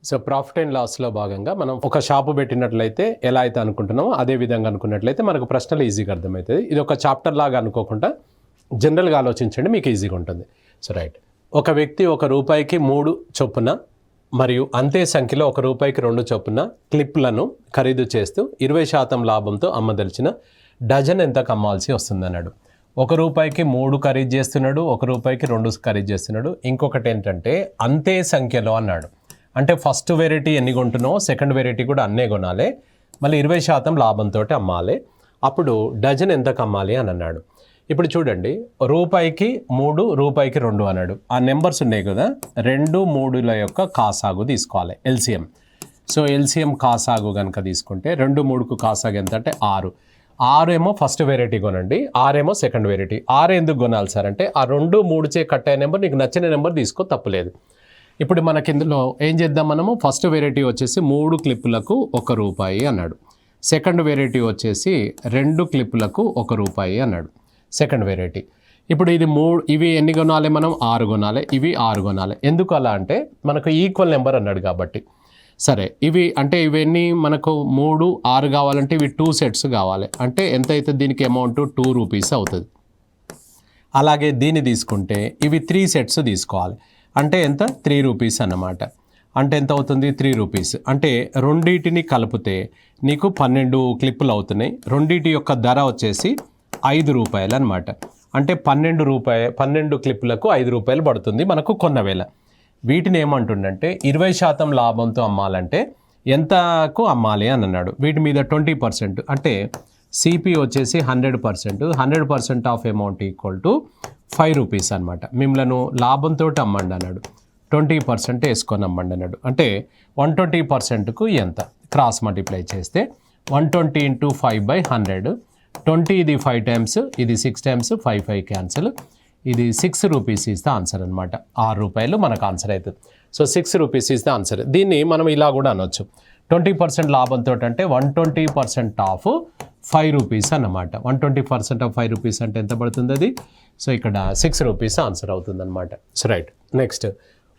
So profit and లాస్లో భాగంగా మనం ఒక షాపు పెట్టినట్లయితే ఎలా అయితే అనుకుంటున్నామో అదే విధంగా అనుకున్నట్లయితే మనకు ప్రశ్నలు ఈజీగా అర్థమవుతుంది. ఇది ఒక చాప్టర్ లాగా అనుకోకుండా జనరల్గా ఆలోచించండి, మీకు ఈజీగా ఉంటుంది. సో రైట్, ఒక వ్యక్తి ₹1 3 చొప్పున మరియు అంతే సంఖ్యలో ₹1 2 చొప్పున క్లిప్లను ఖరీదు చేస్తూ 20% లాభంతో అమ్మదలిచిన డజన్ ఎంతకు అమ్మాల్సి వస్తుందన్నాడు. ₹1 3 ఖరీదు చేస్తున్నాడు, ₹1 2 ఖరీదు చేస్తున్నాడు. ఇంకొకటి ఏంటంటే అంతే సంఖ్యలో అన్నాడు. అంటే ఫస్ట్ వెరైటీ ఎన్ని కొంటున్నావు, సెకండ్ వెరైటీ కూడా అన్నే కొనాలి, మళ్ళీ 20% లాభంతో అమ్మాలి. అప్పుడు డజన్ ఎంతకు అమ్మాలి అని అన్నాడు. ఇప్పుడు చూడండి, ₹3 3, ₹2 2 అన్నాడు. ఆ నెంబర్స్ ఉన్నాయి కదా, 2 3ల యొక్క కాసాగు తీసుకోవాలి, ఎల్సిఎం. సో ఎల్సిఎం కాసాగు కనుక తీసుకుంటే 2 3కు కాసాగు ఎంత అంటే 6. 6 ఏమో ఫస్ట్ వెరైటీ కొనండి, 6 ఏమో సెకండ్ వెరైటీ. 6 ఎందుకు కొనాలి సార్ అంటే ఆ 2 3 చే కట్ అయిన నెంబర్ నీకు నచ్చిన నెంబర్ తీసుకో, తప్పులేదు. ఇప్పుడు మనకి ఇందులో ఏం చేద్దాం, మనము ఫస్ట్ వెరైటీ వచ్చేసి 3 క్లిప్పులకు ₹1 అన్నాడు. సెకండ్ వెరైటీ వచ్చేసి 2 క్లిప్పులకు ₹1 అన్నాడు సెకండ్ వెరైటీ. ఇప్పుడు ఇది ఇవి ఎన్ని కొనాలి, మనం 6 కొనాలి, ఇవి 6 కొనాలి. ఎందుకు అలా అంటే మనకు ఈక్వల్ నెంబర్ అన్నాడు కాబట్టి. సరే, ఇవి అంటే ఇవన్నీ మనకు 3 6 కావాలంటే ఇవి 2 సెట్స్ కావాలి. అంటే ఎంత అవుతుంది దీనికి అమౌంట్, ₹2 అవుతుంది. అలాగే దీన్ని తీసుకుంటే ఇవి 3 సెట్స్ తీసుకోవాలి. అంటే ఎంత, ₹3 అన్నమాట. అంటే ఎంత అవుతుంది, ₹3. అంటే రెండింటిని కలిపితే నీకు 12 క్లిప్పులు అవుతున్నాయి. రెండింటి యొక్క ధర వచ్చేసి ₹5 అనమాట. అంటే 12 క్లిప్పులకు ₹5 పడుతుంది మనకు కొన్న వేళ. వీటిని ఏమంటుండంటే 20% లాభంతో అమ్మాలంటే ఎంతకు అమ్మాలి అని అన్నాడు. వీటి మీద 20% అంటే సిపి వచ్చేసి 100%. 100% ఆఫ్ అమౌంట్ ఈక్వల్ టు ₹5 అనమాట. మిమ్మల్ని లాభంతో అమ్మండి అన్నాడు. 20% వేసుకొని అమ్మండి అన్నాడు. అంటే 120%కు ఎంత, క్రాస్ మల్టిప్లై చేస్తే 120 × 5/100. 20 ఇది 5 టైమ్స్, ఇది 6 టైమ్స్, 5 క్యాన్సిల్. ఇది ₹6 ఈజ్ ద ఆన్సర్ అనమాట. ₹6 మనకు ఆన్సర్ అవుతుంది. So ₹6 is the answer. దీన్ని మనం ఇలా కూడా అనొచ్చు, 20% లాభంతో అంటే 120% ఆఫ్ ₹5 అన్నమాట. 120% ఆఫ్ ₹5 అంటే ఎంత పడుతుంది అది. సో ఇక్కడ ₹6 ఆన్సర్ అవుతుంది అనమాట. సో రైట్, నెక్స్ట్,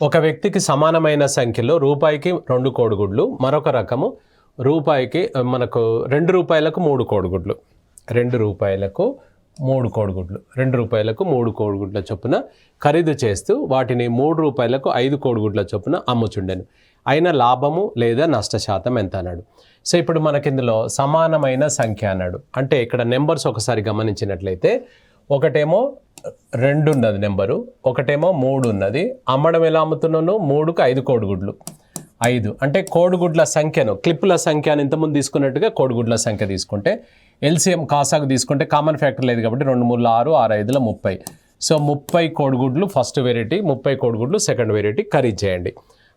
ఒక వ్యక్తికి సమానమైన సంఖ్యలో ₹2కి 2 కోడిగుడ్లు, మరొక రకము మనకు ₹2కు 3 కోడిగుడ్లు, ₹2కు 3 కోడిగుడ్లు, ₹2కు 3 కోడిగుడ్ల చొప్పున ఖరీదు చేస్తూ వాటిని ₹3కు 5 కోడిగుడ్ల చొప్పున అమ్ముచుండెను. అయిన లాభము లేదా నష్టశాతం ఎంత అన్నాడు. సో ఇప్పుడు మనకి ఇందులో సమానమైన సంఖ్య అన్నాడు. అంటే ఇక్కడ నెంబర్స్ ఒకసారి గమనించినట్లయితే ఒకటేమో 2 ఉన్నది నెంబరు, ఒకటేమో 3 ఉన్నది. అమ్మడం ఎలా అమ్ముతున్నాను, 3కు 5 కోడిగుడ్లు. 5 అంటే కోడిగుడ్ల సంఖ్యను, క్లిప్పుల సంఖ్యను ఇంతకుముందు తీసుకున్నట్టుగా కోడిగుడ్ల సంఖ్య తీసుకుంటే ఎల్సిఎం కాసాకు తీసుకుంటే కామన్ ఫ్యాక్టర్ లేదు కాబట్టి 2 3 6, 6 5 30. సో 30 కోడిగుడ్లు ఫస్ట్ వెరైటీ, 30 కోడిగుడ్లు సెకండ్ వెరైటీ ఖరీదు చేయండి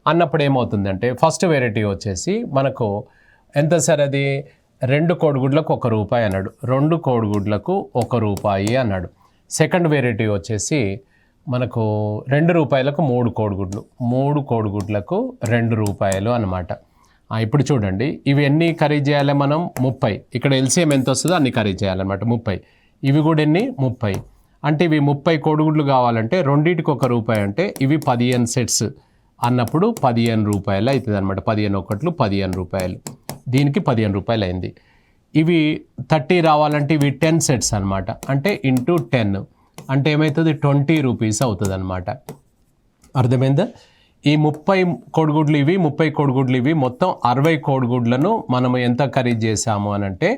అన్నప్పుడు ఏమవుతుందంటే ఫస్ట్ వెరైటీ వచ్చేసి మనకు ఎంత సార్, అది 2 కోడిగుడ్లకు ₹1 అన్నాడు. 2 కోడిగుడ్లకు ₹1 అన్నాడు. సెకండ్ వెరైటీ వచ్చేసి మనకు ₹2కు 3 కోడిగుడ్లు, 3 కోడిగుడ్లకు ₹2 అనమాట. ఇప్పుడు చూడండి, ఇవి ఎన్ని ఖరీదు చేయాలి మనం, 30. ఇక్కడ ఎల్సిఎం ఎంత వస్తుందో అన్ని ఖరీదు చేయాలన్నమాట, 30. ఇవి కూడా ఎన్ని, 30. అంటే ఇవి 30 కోడిగుడ్లు కావాలంటే రెండింటికి ₹1 అంటే ఇవి 15 సెట్స్ అన్నప్పుడు ₹15 అవుతుంది అనమాట. 15 ఒకట్లు ₹15, దీనికి ₹15 అయింది. ఇవి 30 రావాలంటే ఇవి 10 సెట్స్ అనమాట. అంటే ఇంటూ 10 అంటే ఏమవుతుంది, ₹20 అవుతుంది అనమాట. అర్థమైందా. ఈ 30 కోడిగుడ్లు ఇవి, 30 కోడిగుడ్లు ఇవి, మొత్తం 60 కోడిగుడ్లను మనము ఎంత ఖరీదు చేసాము అని అంటే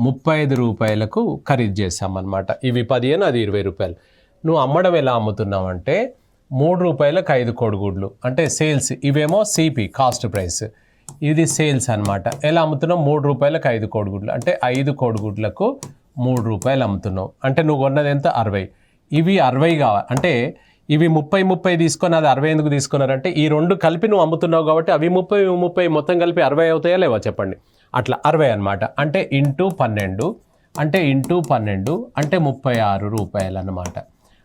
₹35కు ఖరీదు చేసామన్నమాట. ఇవి 15, అది ₹20. నువ్వు అమ్మడం ఎలా అమ్ముతున్నావు అంటే ₹3కు 5 కోడిగుడ్లు అంటే సేల్స్. ఇవేమో సిపి కాస్ట్ ప్రైస్, ఇది సేల్స్ అనమాట. ఎలా అమ్ముతున్నావు, ₹3కు 5 కోడిగుడ్లు అంటే 5 కోడిగుడ్లకు ₹3 అమ్ముతున్నావు. అంటే నువ్వు కొన్నది ఎంత, 60. ఇవి 60 కావాలి అంటే ఇవి 30 తీసుకొని అది 60 ఎందుకు తీసుకున్నారంటే ఈ 2 కలిపి నువ్వు అమ్ముతున్నావు కాబట్టి అవి 30 మొత్తం కలిపి 60 అవుతాయా లేవా చెప్పండి. అట్లా 60 అనమాట. అంటే ఇంటూ 12 అంటే ₹36 అన్నమాట.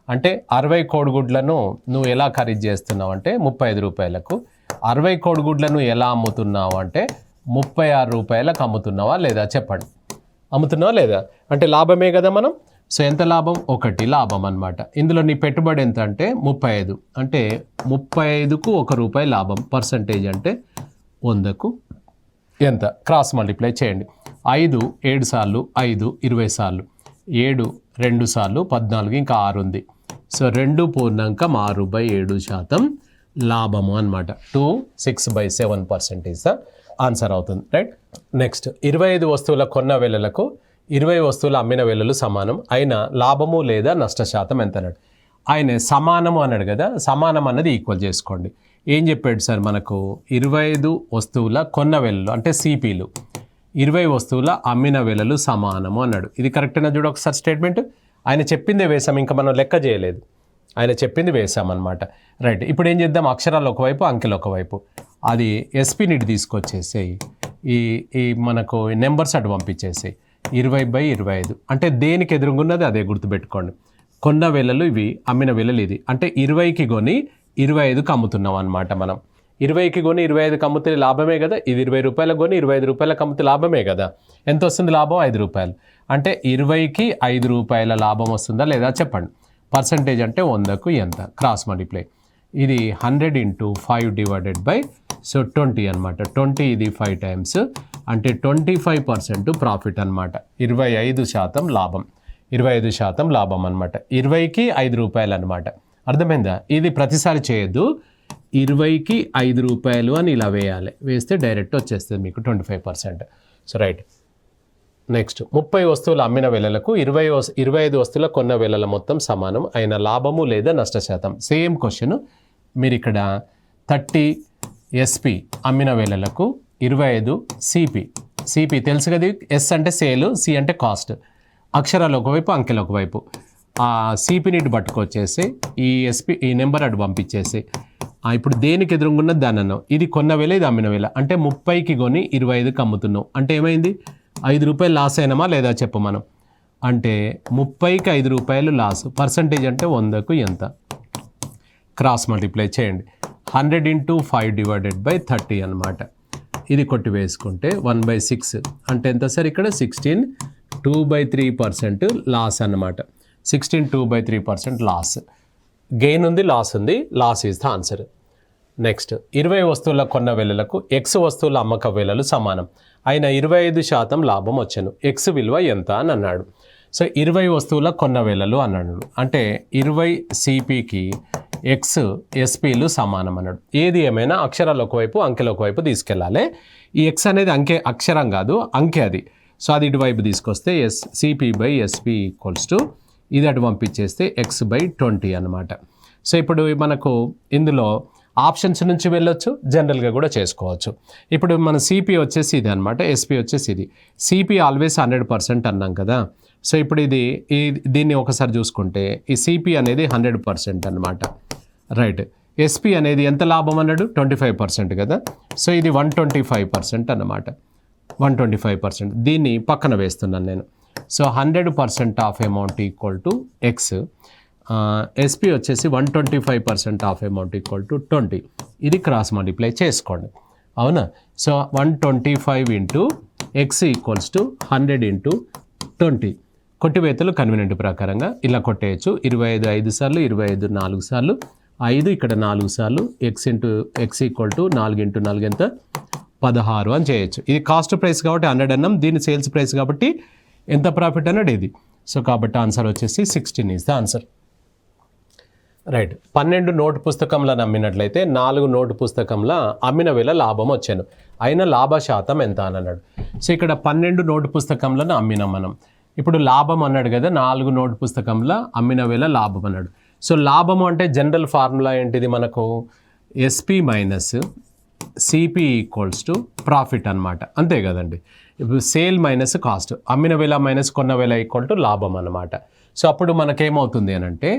అంటే 60 కోడిగుడ్లను నువ్వు ఎలా ఖరీదు చేస్తున్నావు అంటే ₹35కు, 60 కోడిగుడ్లను ఎలా అమ్ముతున్నావు అంటే ₹36కు అమ్ముతున్నావా లేదా చెప్పండి. అమ్ముతున్నావా లేదా అంటే లాభమే కదా మనం. సో ఎంత లాభం, 1 లాభం అనమాట. ఇందులో నీ పెట్టుబడి ఎంత అంటే 35, అంటే 35కు ₹1 లాభం. పర్సంటేజ్ అంటే 100కు ఎంత? క్రాస్ మల్టిప్లై చేయండి. 5 7 సార్లు 5 20 సార్లు, 7 2 సార్లు 14, ఇంకా 6 ఉంది. సో 2.6/7% లాభము అనమాట. 2.6/7% ఈజ్ ద ఆన్సర్ అవుతుంది. రైట్. నెక్స్ట్ 25 వస్తువుల కొన్న వేళలకు 20 వస్తువుల అమ్మిన వేళలు సమానం అయిన లాభము లేదా నష్ట శాతం ఎంత అన్నాడు. ఆయన సమానము అన్నాడు కదా, సమానం అన్నది ఈక్వల్ చేసుకోండి. ఏం చెప్పాడు సార్ మనకు? 25 వస్తువుల కొన్న వేళలు అంటే సిపిలు, 20 వస్తువుల అమ్మిన వేళలు సమానము అన్నాడు. ఇది కరెక్టేనా చూడు ఒకసారి స్టేట్మెంట్. ఆయన చెప్పిందే వేసాం, ఇంకా మనం లెక్క చేయలేదు, ఆయన చెప్పింది వేసామన్నమాట. రైట్. ఇప్పుడు ఏం చేద్దాం? అక్షరాలు ఒకవైపు అంకెలు ఒకవైపు. అది ఎస్పీని తీసుకొచ్చేసేయి, ఈ మనకు నెంబర్స్ అటు పంపించేసేయి. 20/25 అంటే దేనికి ఎదురుగున్నది అదే గుర్తుపెట్టుకోండి. కొన్న వేళలు ఇవి, అమ్మిన వేళలు ఇది. అంటే 20కి కొని 25కి అమ్ముతున్నాం అనమాట. మనం 20కి కొని 25కి అమ్ముతే లాభమే కదా. ఇది 20 రూపాయలకు కొని 25 రూపాయలకు అమ్ముతే లాభమే కదా. ఎంత వస్తుంది లాభం? 5 రూపాయలు. అంటే 20కి 5 రూపాయల లాభం వస్తుందా లేదా చెప్పండి. పర్సంటేజ్ అంటే 100కు ఎంత? Cross multiply. ఇది 100 × 5/20 అనమాట. 20 ఇది 5 టైమ్స్ అంటే 25% ప్రాఫిట్ అనమాట. 25% లాభం, 25% లాభం అనమాట. 20కి 5 రూపాయలు అనమాట. అర్థమైందా? ఇది ప్రతిసారి చేయొద్దు. 20కి 5 రూపాయలు అని ఇలా వేయాలి. వేస్తే డైరెక్ట్ వచ్చేస్తుంది మీకు 25%. So right. నెక్స్ట్ 30 వస్తువుల అమ్మిన వేళలకు 25 వస్తువుల కొన్న వేళల మొత్తం సమానం అయిన లాభము లేదా నష్ట శాతం. Same question. మీరు ఇక్కడ 30 ఎస్పి అమ్మిన వేళలకు 25 సిపి తెలుసు కదా. ఎస్ అంటే సేల్, సి అంటే కాస్ట్. అక్షరాలు ఒకవైపు అంకెలు ఒకవైపు. ఆ సిపిని ఇటు పట్టుకొచ్చేసి ఈ నెంబర్ అటు పంపించేసి ఇప్పుడు దేనికి ఎదురుగున్నది దాని అన్నావు. ఇది కొన్న వేళ, ఇది అమ్మిన వేళ. అంటే 30కి కొని 25కి అమ్ముతున్నావు. అంటే ఏమైంది? 5 రూపాయలు లాస్ అయినామా లేదా చెప్పు మనం. అంటే 30కి 5 రూపాయలు లాస్. పర్సంటేజ్ అంటే 100కు ఎంత? క్రాస్ మల్టిప్లై చేయండి. 100 × 5/30 అనమాట. ఇది కొట్టి వేసుకుంటే 1/6 అంటే ఎంత సార్? ఇక్కడ 16 2/3% లాస్ అన్నమాట. 16 2/3% లాస్. గెయిన్ ఉంది, లాస్ ఉంది. Loss is the answer. Next 20 వస్తువుల కొన్న వేళలకు ఎక్స్ వస్తువుల అమ్మక వేళలు సమానం అయిన 25% లాభం వచ్చాను. ఎక్స్ విలువ ఎంత అని అన్నాడు. సో 20 వస్తువుల కొన్న వేళలు అన్నాడు. అంటే 20 సిపికి ఎక్స్ ఎస్పీలు సమానం అన్నాడు. ఏది ఏమైనా అక్షరాలు ఒకవైపు అంకెలు ఒకవైపు తీసుకెళ్ళాలి. ఈ ఎక్స్ అనేది అక్షరం కాదు, అంకె అది. సో అది ఇటువైపు తీసుకొస్తే సిపి/ఎస్పి = ఇది అటు పంపించేస్తే x/20 అనమాట. సో ఇప్పుడు మనకు ఇందులో ఆప్షన్స్ నుంచి వెళ్ళొచ్చు, జనరల్గా కూడా చేసుకోవచ్చు. ఇప్పుడు మన సిపి వచ్చేసి ఇది అనమాట, ఎస్పి వచ్చేసి ఇది. సిపి ఆల్వేస్ 100% అన్నాం కదా. సో ఇప్పుడు దీన్ని ఒకసారి చూసుకుంటే ఈ సిపి అనేది 100% అనమాట. రైట్. ఎస్పి అనేది ఎంత లాభం అన్నాడు? 25% కదా. సో ఇది 125% అన్నమాట. 125%. దీన్ని పక్కన వేస్తున్నాను నేను. So 100% of amount = x. SP వచ్చేసి 125% ఆఫ్ అమౌంట్ = 20. ఇది క్రాస్ మల్టిప్లై చేసుకోండి. అవునా? So 125 × x = 100 × 20. కొట్టివేతలు కన్వీనియంట్ ప్రకారంగా ఇలా కొట్టేయచ్చు. 25 5 సార్లు, 25 4 సార్లు, 5 ఇక్కడ 4 సార్లు, x = 4 × 4 ఎంత? 16 అని చేయొచ్చు. ఇది కాస్ట్ ప్రైస్ కాబట్టి 100 అన్నాం, దీని సేల్స్ ప్రైస్ కాబట్టి ఎంత ప్రాఫిట్ అన్నాడు ఇది. సో కాబట్టి ఆన్సర్ వచ్చేసి 16 is the answer. Right. 12 note పుస్తకంలను అమ్మినట్లయితే 4 నోటు పుస్తకంల అమ్మిన వేళ లాభం వచ్చాను. అయిన లాభ శాతం ఎంత అని అన్నాడు. సో ఇక్కడ 12 నోటు పుస్తకంలను అమ్మినాం మనం. ఇప్పుడు లాభం అన్నాడు కదా, 4 నోటు పుస్తకంల అమ్మిన వేళ లాభం అన్నాడు. సో లాభము అంటే జనరల్ ఫార్ములా ఏంటిది మనకు? ఎస్పి - సిపి = ప్రాఫిట్ అనమాట. అంతే కదండి. ఇప్పుడు సేల్ మైనస్ కాస్ట్, అమ్మిన వేళ మైనస్ కొన్న వేళ = లాభం అనమాట. సో అప్పుడు మనకేమవుతుంది అని అంటే,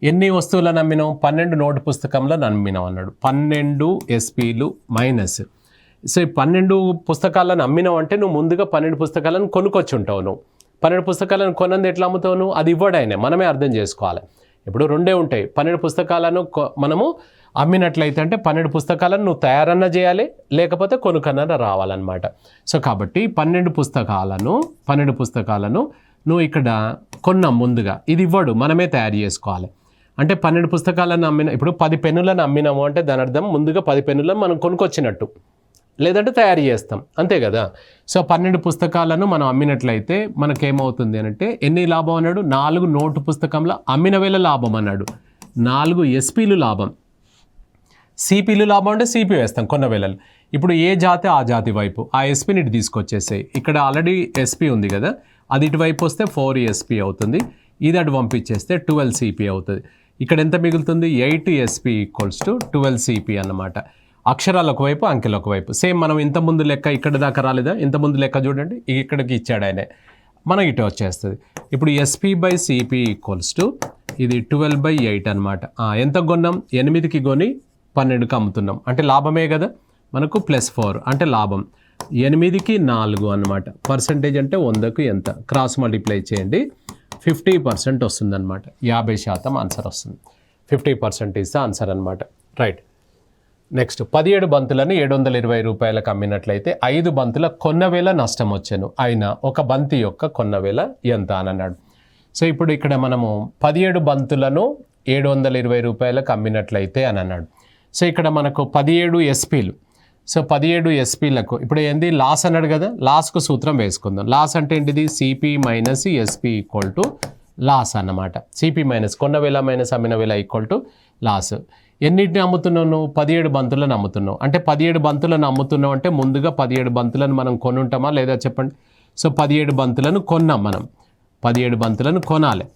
ఎన్ని వస్తువులను అమ్మినాం? 12 నోటు పుస్తకంలో అమ్మినాం అన్నాడు. 12 ఎస్పీలు మైనస్. సో ఈ 12 పుస్తకాలను అమ్మినావు అంటే నువ్వు ముందుగా 12 పుస్తకాలను కొనుక్కొచ్చి ఉంటావు. నువ్వు 12 పుస్తకాలను కొనంది ఎట్లా అమ్ముతావు నువ్వు? అది ఇవ్వడాయనే, మనమే అర్థం చేసుకోవాలి. ఇప్పుడు రెండే ఉంటాయి. 12 పుస్తకాలను మనము అమ్మినట్లయితే అంటే 12 పుస్తకాలను నువ్వు తయారన్నా చేయాలి, లేకపోతే కొనుక్కన్నా రావాలన్నమాట. సో కాబట్టి 12 పుస్తకాలను నువ్వు ఇక్కడ కొన్నాం ముందుగా. ఇది ఇవ్వడు, మనమే తయారు చేసుకోవాలి. అంటే 12 పుస్తకాలను అమ్మిన, ఇప్పుడు 10 పెన్నులను అమ్మినాము అంటే దాని అర్థం ముందుగా 10 పెన్నులను మనం కొనుక్కొచ్చినట్టు. లేదంటే తయారు చేస్తాం, అంతే కదా. సో 12 పుస్తకాలను మనం అమ్మినట్లయితే మనకేమవుతుంది అంటే ఎన్ని లాభం అన్నాడు, 4 నోటు పుస్తకంలో అమ్మిన వేల లాభం అన్నాడు, 4 ఎస్పీలు లాభం. సిపిలు లాభం అంటే సిపి వేస్తాం కొన్న వేళలు. ఇప్పుడు ఏ జాతి ఆ జాతి వైపు ఆ ఎస్పీని ఇటు తీసుకొచ్చేసాయి. ఇక్కడ ఆల్రెడీ ఎస్పీ ఉంది కదా, అది ఇటువైపు వస్తే 4 ఎస్పీ అవుతుంది, ఇది అటు పంపించేస్తే 12 సిపి అవుతుంది. ఇక్కడ ఎంత మిగులుతుంది, 8 ఎస్పీ ఈక్వల్స్ టు 12 సిపి అన్నమాట. అక్షరాలు ఒకవైపు అంకెలు ఒకవైపు. సేమ్ మనం ఇంతకుముందు లెక్క ఇక్కడ దాకా రాలేదా, ఇంతకుముందు లెక్క చూడండి, ఇక్కడికి ఇచ్చాడు ఆయన, మనకి ఇటు వచ్చేస్తుంది. ఇప్పుడు SP by CP equals to ఇది 12/8 అనమాట. ఎంత కొన్నాం, 8కి కొని 12కి అమ్ముతున్నాం అంటే లాభమే కదా మనకు, +4 అంటే లాభం. 8కి 4 అనమాట. పర్సంటేజ్ అంటే 100కు ఎంత, క్రాస్ మల్టిప్లై చేయండి, 50% వస్తుంది అనమాట. 50% ఆన్సర్ వస్తుంది. 50% ఇస్ ద ఆన్సర్ అనమాట. రైట్. నెక్స్ట్ 17 బంతులను 720 రూపాయలకు అమ్మినట్లయితే 5 బంతుల కొన్న వేల నష్టం వచ్చాను, అయినా ఒక బంతి యొక్క కొన్న వేల ఎంత అని అన్నాడు. సో ఇప్పుడు ఇక్కడ మనము 17 బంతులను 720 రూపాయలకు అమ్మినట్లయితే అని అన్నాడు. సో ఇక్కడ మనకు 17 ఎస్పీలు. సో 17 ఎస్పీలకు ఇప్పుడు ఏంది లాస్ అన్నాడు కదా, లాస్కు సూత్రం వేసుకుందాం. లాస్ అంటే ఏంటిది, CP minus SP equal to loss అన్నమాట. సిపి మైనస్ కొన్న వేల మైనస్ అమ్మిన వేల ఈక్వల్ టు లాస్. ఎన్నిటిని అమ్ముతున్నావు నువ్వు, 17 బంతులను అమ్ముతున్నావు. అంటే 17 బంతులను అమ్ముతున్నావు అంటే ముందుగా 17 బంతులను మనం కొనుంటామా లేదా చెప్పండి. సో 17 బంతులను కొన్నాం మనం, 17 బంతులను కొనాలి.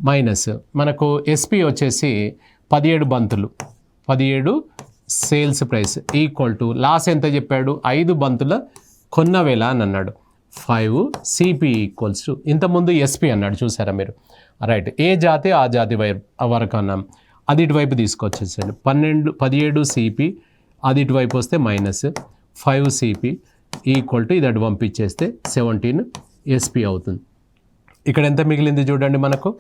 మైనస్ మనకు ఎస్పీ వచ్చేసి 17 బంతులు, 17 sales price equal to loss ఎంత చెప్పాడు, 5 బంతుల కొన్న వేల అని అన్నాడు, 5 సిపి ఈక్వల్స్ టు ఇంతకుముందు ఎస్పీ అన్నాడు చూసారా మీరు. రైట్. ఏ జాతి ఆ జాతి వరకు అన్నాం, అది ఇటువైపు తీసుకొచ్చేసాడు. 17 సిపి, అది ఇటువైపు వస్తే మైనస్ 5 సిపి ఈక్వల్ టు ఇది అటు పంపించేస్తే 17 ఎస్పీ అవుతుంది. ఇక్కడ ఎంత మిగిలింది చూడండి మనకు,